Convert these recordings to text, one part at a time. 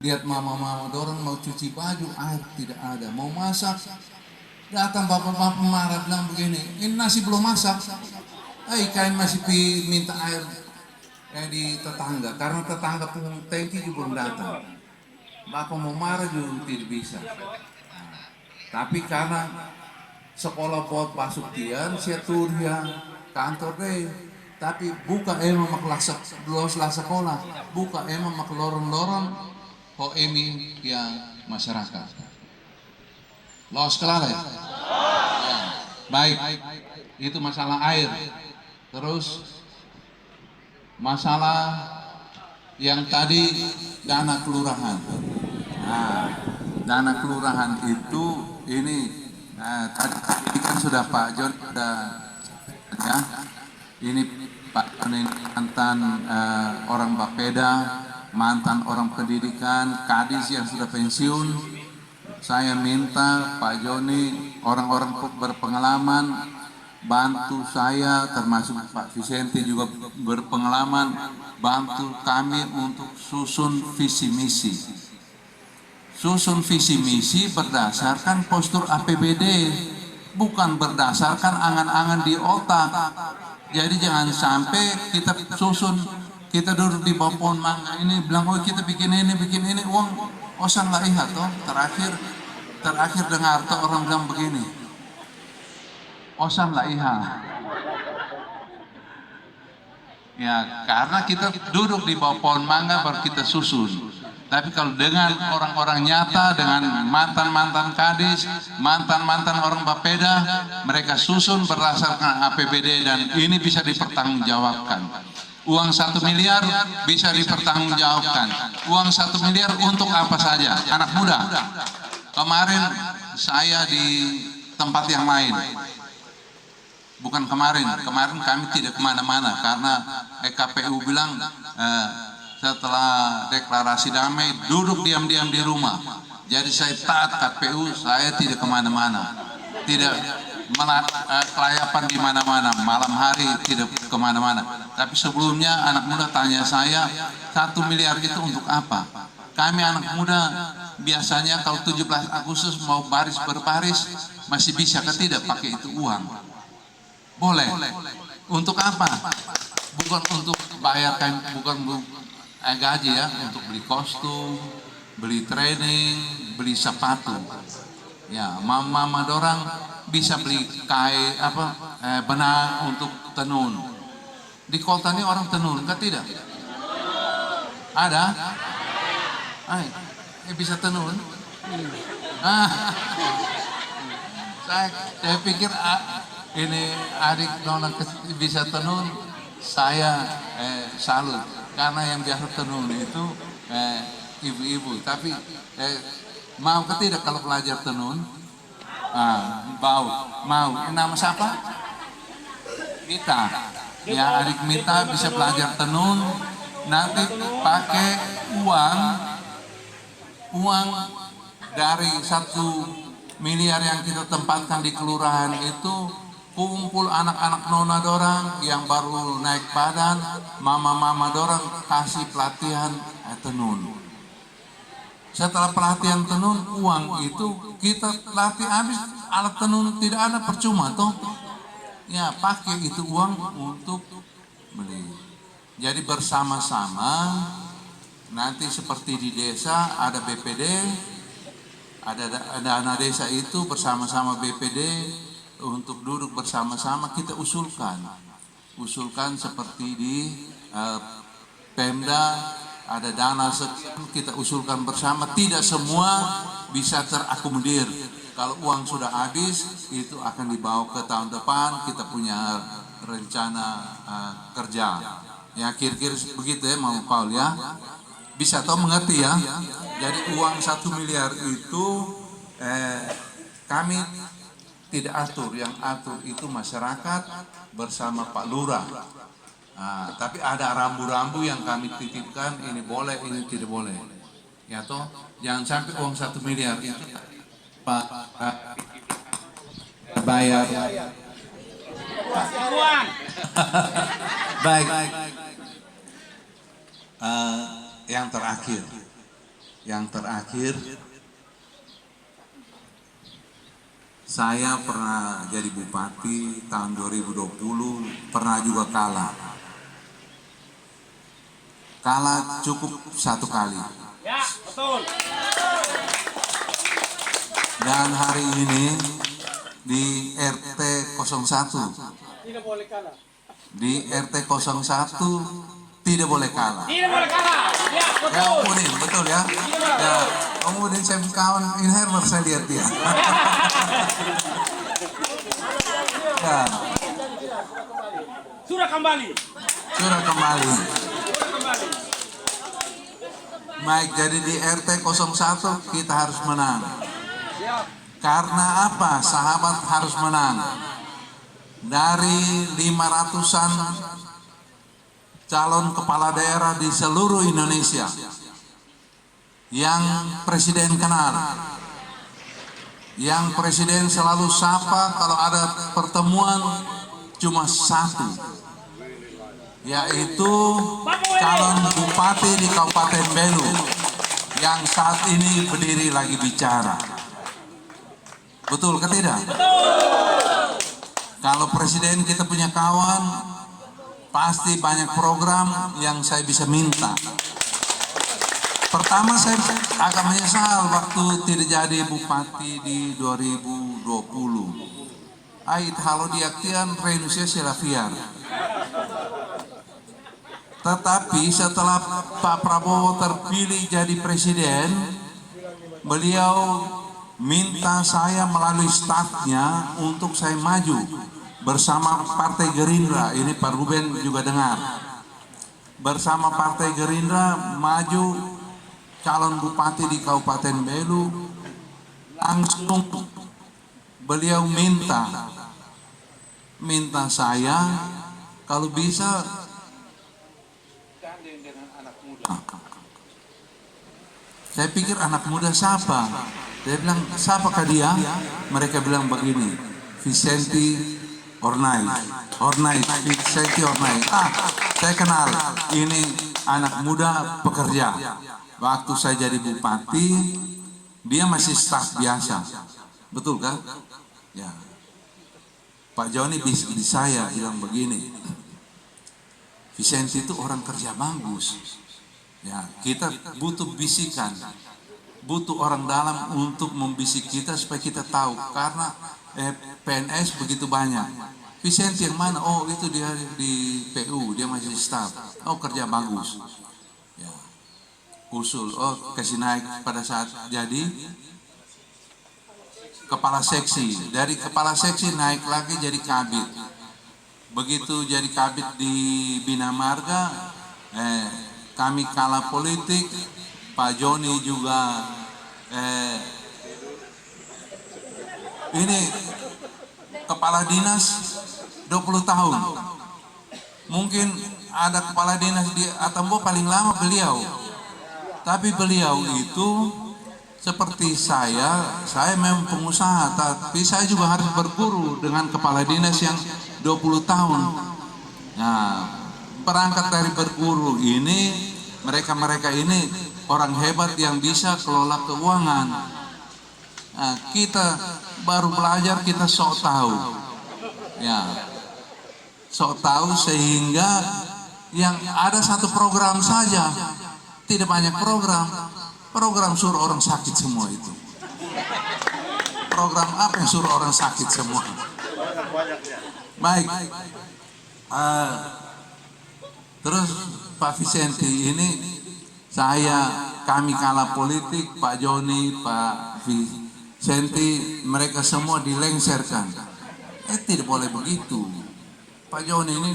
Lihat mama-mama dorong mau cuci baju, air tidak ada. Mau masak, datang bapak-bapak marah bilang begini, ini nasi belum masak. Kain masih minta air di tetangga, karena tetangga pun tangki juga belum datang. Bapak mau marah juga tidak bisa. Tapi karena sekolah buat pasuktian, saya turun yang kantor deh. Tapi buka emang maklasa los lah sekolah, buka emang maklorong-lorong, ho emi yang masyarakat. Los kelala ya? Baik, itu masalah air. Terus masalah yang tadi dana kelurahan. Nah, dana kelurahan itu ini tadi kan sudah Pak John sudah ya. Ini Pak John ini mantan orang Bapeda, mantan orang pendidikan, kadis yang sudah pensiun. Saya minta Pak Joni, orang-orang berpengalaman bantu saya, termasuk Pak Vicente juga berpengalaman, bantu kami untuk susun visi misi. Susun visi misi berdasarkan postur APBD, bukan berdasarkan angan-angan di otak. Jadi jangan sampai kita susun, kita duduk di bawah pohon mangga ini bilang, oh kita bikin ini, uang osan lah ihat toh. Terakhir dengar tuh orang bilang begini, osan lah iha. Ya, karena kita duduk di bawah pohon mangga baru kita susun. Tapi kalau dengan orang-orang nyata, dengan mantan-mantan kadis, mantan-mantan orang Bapeda, mereka susun berdasarkan APBD dan ini bisa dipertanggungjawabkan. Uang 1 miliar bisa dipertanggungjawabkan. Uang 1 miliar untuk apa saja? Anak muda. Kemarin saya di tempat yang lain. Bukan kemarin kami tidak kemana-mana karena KPU bilang setelah deklarasi damai duduk diam-diam di rumah. Jadi saya taat KPU, saya tidak kemana-mana, tidak kelayapan di mana-mana, malam hari tidak kemana-mana. Tapi sebelumnya anak muda tanya saya, 1 miliar itu untuk apa? Kami anak muda biasanya kalau 17 Agustus mau baris berbaris masih bisa ke tidak pakai itu uang. Boleh. Untuk apa? Bukan untuk bayarkan, bukan gaji ya, untuk beli kostum, beli training, beli sepatu. Ya, mama dorang bisa beli kain benang untuk tenun. Di kota ini orang tenun, kan tidak? Ada? Bisa tenun? Saya pikir ini adik nona bisa tenun, saya salut. Karena yang biasa tenun itu ibu-ibu. Tapi mau ke tidak kalau belajar tenun? Mau. Nama siapa? Mita. Ya, adik Mita bisa belajar tenun. Nanti pakai uang dari 1 miliar yang kita tempatkan di kelurahan itu, kumpul anak-anak nona dorang yang baru naik badan, mama-mama dorang kasih pelatihan tenun. Setelah pelatihan tenun, uang itu kita latih habis, alat tenun tidak ada, percuma toh. Ya, pakai itu uang untuk beli. Jadi bersama-sama. Nanti seperti di desa ada BPD, ada dana desa itu bersama-sama BPD untuk duduk bersama-sama kita usulkan seperti di Pemda ada dana sekian kita usulkan bersama, tidak semua bisa terakomodir. Kalau uang sudah habis itu akan dibawa ke tahun depan, kita punya rencana kerja. Ya kira-kira begitu ya mau Paul ya. Bisa toh mengerti ya. Jadi uang 1 miliar itu kami tidak atur, yang atur itu masyarakat bersama Pak Lurah. Tapi ada rambu-rambu yang kami titipkan, ini boleh, ini tidak boleh. Ya toh, jangan sampai uang 1 miliar itu Pak bayar. Baik. Yang terakhir, yang terakhir, saya pernah jadi bupati tahun 2020, pernah juga kalah. Kalah cukup 1 kali. Ya, betul. Dan hari ini di RT 01, Tidak boleh kalah. di RT 01 tidak boleh kalah. Tidak boleh kalah. Ya, betul. Ya, Om Udin, betul ya. Ya, Om Udin saya kawan Inhermer, saya lihat dia. Ya, Sudah kembali. sudah kembali. Sudah kembali. Baik, jadi di RT 01 kita harus menang. Siap. Karena apa? Sahabat harus menang. Dari 500-an calon kepala daerah di seluruh Indonesia yang presiden kenal, yang presiden selalu sapa kalau ada pertemuan cuma 1, yaitu calon bupati di Kabupaten Belu yang saat ini berdiri lagi bicara. Betul ke tidak? Kalau presiden kita punya kawan, pasti banyak program yang saya bisa minta. Pertama saya agak menyesal waktu tidak jadi bupati di 2020. Ait halo diaktian renuncia silafiar. Tetapi setelah Pak Prabowo terpilih jadi presiden, beliau minta saya melalui stafnya untuk saya maju bersama Partai Gerindra. Ini Pak Ruben juga dengar. Bersama Partai Gerindra maju calon bupati di Kabupaten Belu. Langsung beliau minta saya kalau bisa gandeng dengan anak muda. Saya pikir anak muda siapa? Dia bilang, siapakah dia? Mereka bilang begini, Vicente Ornai, Vicente Ornai. Saya kenal, ini anak muda pekerja. Waktu saya jadi bupati, dia masih staf biasa. Betul kan? Ya. Pak Joni di saya bilang begini, Vicente itu orang kerja bagus. Ya, kita butuh bisikan. Butuh orang dalam untuk membisik kita supaya kita tahu, karena PNS begitu banyak. Vicente yang mana? Oh, itu dia di PU, dia masih staf. Oh, kerja bagus. Ya. Usul, oh kasih naik pada saat jadi kepala seksi. Dari kepala seksi naik lagi jadi kabit. Begitu jadi kabit di Bina Marga, kami kalah politik. Pak Joni juga ini kepala dinas 20 tahun. Mungkin ada kepala dinas di Atambo paling lama beliau. Tapi beliau itu seperti saya memang pengusaha, tapi saya juga harus berguru dengan kepala dinas yang 20 tahun. Nah, perangkat dari berguru ini, mereka ini orang hebat yang bisa kelola keuangan. Nah, kita baru belajar, kita sok tahu. Ya, sok tahu sehingga yang ada satu program saja, tidak banyak program. Program suruh orang sakit semua itu. Program apa yang suruh orang sakit semua? Baik. Terus Pak Vicente ini, kami kalah politik, Pak Joni, Pak Vicente, mereka semua dilengserkan. Tidak boleh begitu. Pak Joni ini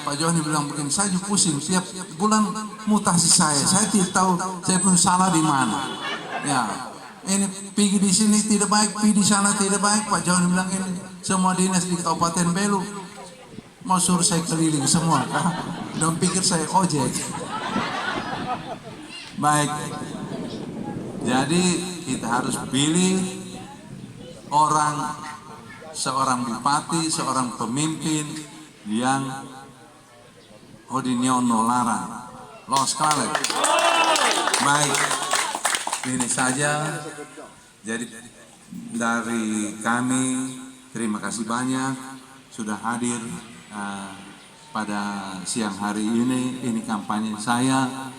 Pak Joni bilang begini, saya juga pusing tiap bulan mutasi saya tidak tahu saya pun salah di mana. Ya, ini pergi di sini tidak baik, pergi di sana tidak baik. Pak Joni bilang ini semua dinas di Kabupaten Belu mau suruh saya keliling semua. Dan pikir saya ojek. Baik, jadi kita harus pilih seorang bupati, seorang pemimpin yang hodinyo nolara, los kale. Baik, ini saja. Jadi dari kami terima kasih banyak sudah hadir pada siang hari ini. Ini kampanye saya.